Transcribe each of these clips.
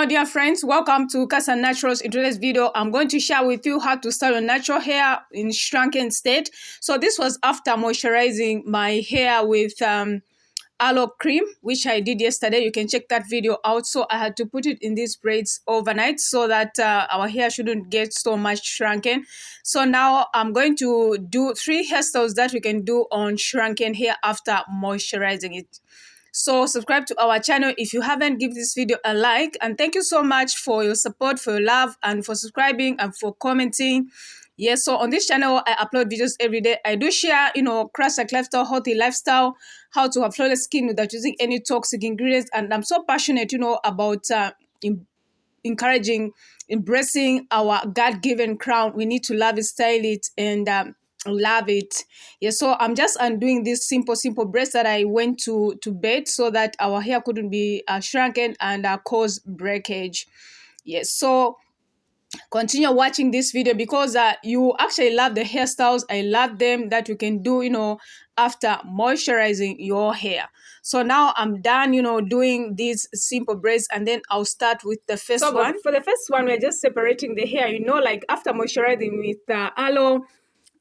my dear friends, welcome to Cassia Naturals. In today's video, I'm going to share with you how to style your natural hair in shrunken state. So this was after moisturizing my hair with aloe cream, which I did yesterday. You can check that video out. So I had to put it in these braids overnight so that our hair shouldn't get so much shrunken. So now I'm going to do 3 hairstyles that we can do on shrunken hair after moisturizing it. So subscribe to our channel if you haven't. Give this video a like, and thank you so much for your support, for your love, and for subscribing and for commenting. Yes, so on this channel I upload videos every day. I do share, classic lifestyle, healthy lifestyle, how to have flawless skin without using any toxic ingredients. And I'm so passionate, about encouraging, embracing our God-given crown. We need to love it, style it, and love it. Yeah, so I'm just undoing this simple braids that I went to bed so that our hair couldn't be shrunken and cause breakage. Yes, so continue watching this video because you actually love the hairstyles. I love them that you can do, after moisturizing your hair. So now I'm done, doing these simple braids, and then I'll start with the first one. For the first one, we're just separating the hair, like after moisturizing with aloe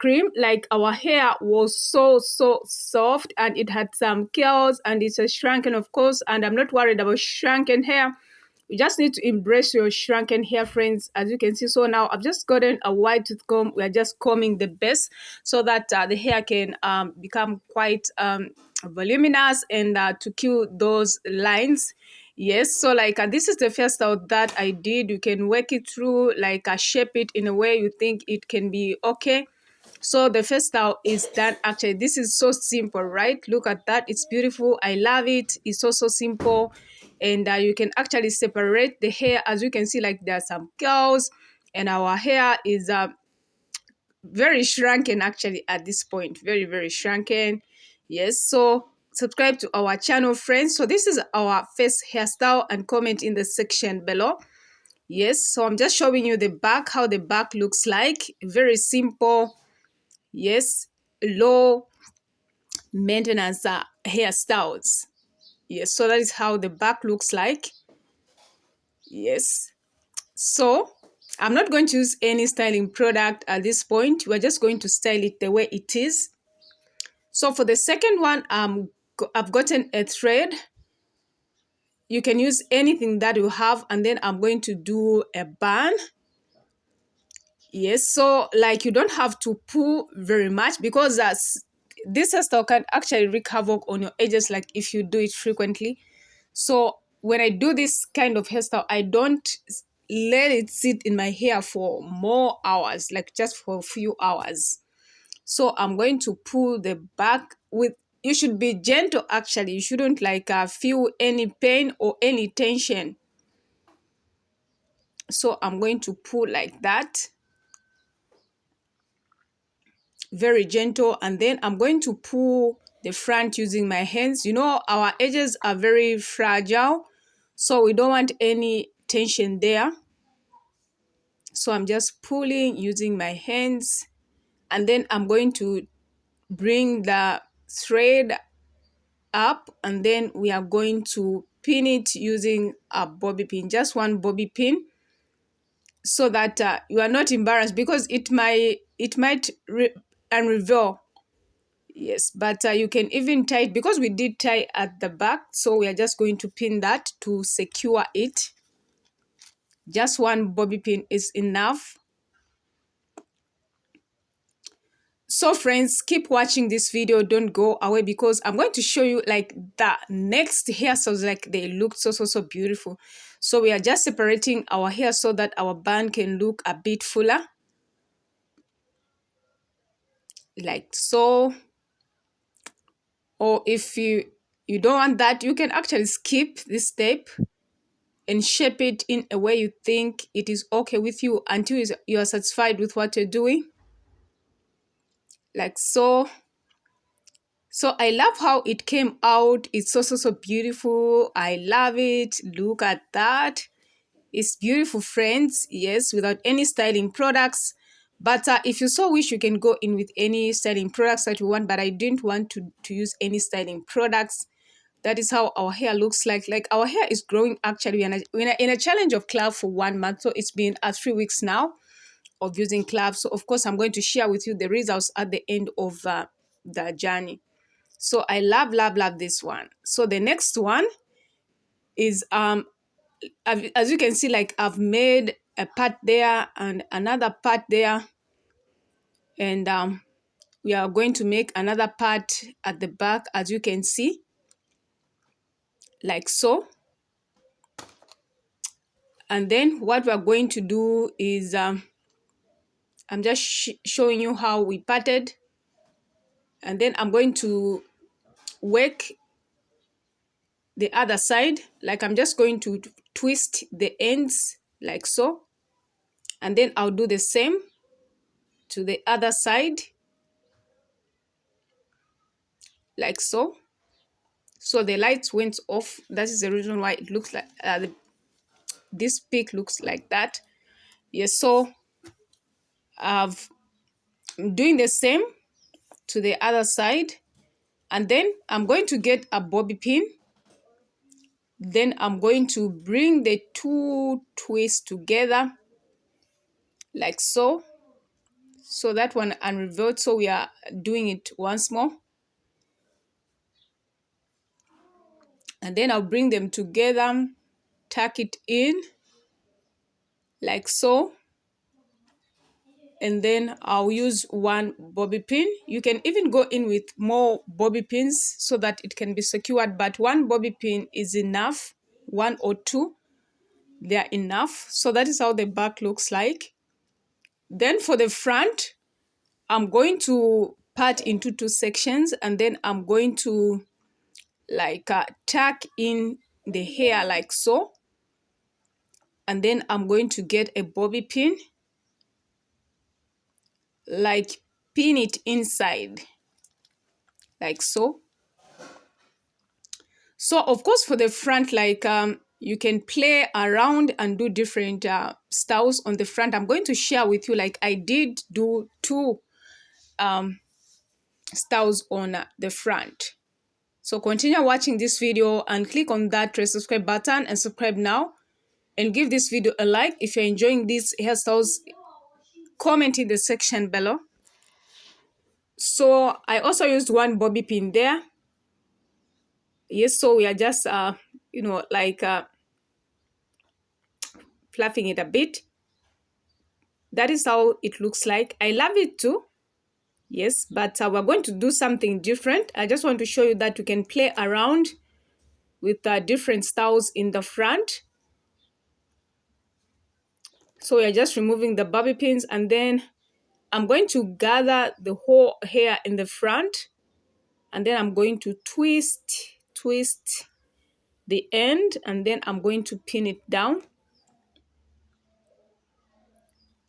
cream, like our hair was so soft and it had some curls and it's a shrunken, of course, and I'm not worried about shrunken hair. You just need to embrace your shrunken hair, friends, as you can see. So now I've just gotten a wide tooth comb. We are just combing the base so that the hair can become quite voluminous and to kill those lines. Yes, so like this is the first style that I did. You can work it through, like shape it in a way you think it can be okay. So the first style is done. Actually, this is so simple, right? Look at that. It's beautiful. I love it. It's so simple. And you can actually separate the hair. As you can see, like there are some curls, and our hair is very shrunken actually at this point. Very shrunken. Yes, so subscribe to our channel, friends. So this is our first hairstyle, and comment in the section below. Yes, so I'm just showing you the back, how the back looks like. Very simple. Yes, low maintenance hairstyles. Yes, so that is how the back looks like. Yes, so I'm not going to use any styling product at this point. We're just going to style it the way it is. So for the second one, I've gotten a thread. You can use anything that you have, and then I'm going to do a bun. Yes, so like you don't have to pull very much because this hairstyle can actually wreak havoc on your edges, like if you do it frequently. So when I do this kind of hairstyle, I don't let it sit in my hair for more hours, like just for a few hours. So I'm going to pull the back with, you should be gentle actually. You shouldn't like feel any pain or any tension. So I'm going to pull like that. Very gentle, and then I'm going to pull the front using my hands. Our edges are very fragile, so we don't want any tension there. So I'm just pulling using my hands, and then I'm going to bring the thread up, and then we are going to pin it using a bobby pin, just one bobby pin, so that you are not embarrassed because it might unravel. Yes, but you can even tie it because we did tie at the back. So we are just going to pin that to secure it. Just one bobby pin is enough. So friends, keep watching this video. Don't go away because I'm going to show you like the next hairstyles. Like they look so beautiful. So we are just separating our hair so that our bun can look a bit fuller. Like so. Or if you don't want that, you can actually skip this step and shape it in a way you think it is okay with you until you are satisfied with what you're doing. Like so. So I love how it came out. It's so beautiful. I love it. Look at that. It's beautiful, friends. Yes, without any styling products. But if you so wish, you can go in with any styling products that you want. But I didn't want to use any styling products. That is how our hair looks like. Like our hair is growing actually. We're in a challenge of clove for 1 month. So it's been 3 weeks now of using clove. So of course, I'm going to share with you the results at the end of the journey. So I love, love, love this one. So the next one is, as you can see, like I've made a part there and another part there. And we are going to make another part at the back, as you can see, like so. And then what we're going to do is, I'm just showing you how we parted. And then I'm going to work the other side. Like I'm just going to twist the ends like so. And then I'll do the same to the other side, like so. So the lights went off. That is the reason why it looks like this peak looks like that. Yes, so I'm doing the same to the other side. And then I'm going to get a bobby pin. Then I'm going to bring the two twists together like so. So that one unrevealed. So we are doing it once more. And then I'll bring them together, tuck it in like so. And then I'll use one bobby pin. You can even go in with more bobby pins so that it can be secured, but one bobby pin is enough. 1 or 2, they are enough. So that is how the back looks like. Then for the front, I'm going to part into 2 sections, and then I'm going to like tuck in the hair like so. And then I'm going to get a bobby pin, like pin it inside like so. So of course for the front, like you can play around and do different styles on the front. I'm going to share with you, like I did do 2 styles on the front. So continue watching this video and click on that red subscribe button and subscribe now, and give this video a like. If you're enjoying these hairstyles, comment in the section below. So I also used one bobby pin there. Yes, so we are just like fluffing it a bit. That is how it looks like. I love it too. Yes, but we're going to do something different. I just want to show you that you can play around with different styles in the front. So we are just removing the bobby pins, and then I'm going to gather the whole hair in the front, and then I'm going to twist the end, and then I'm going to pin it down.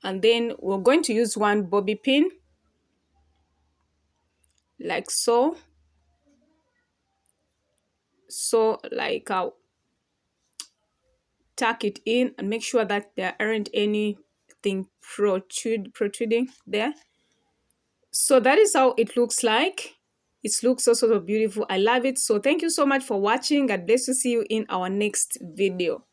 And then we're going to use one bobby pin like so. So like tuck it in and make sure that there aren't anything protruding there. So that is how it looks like. It looks so beautiful. I love it. So thank you so much for watching. God bless you. See you in our next video.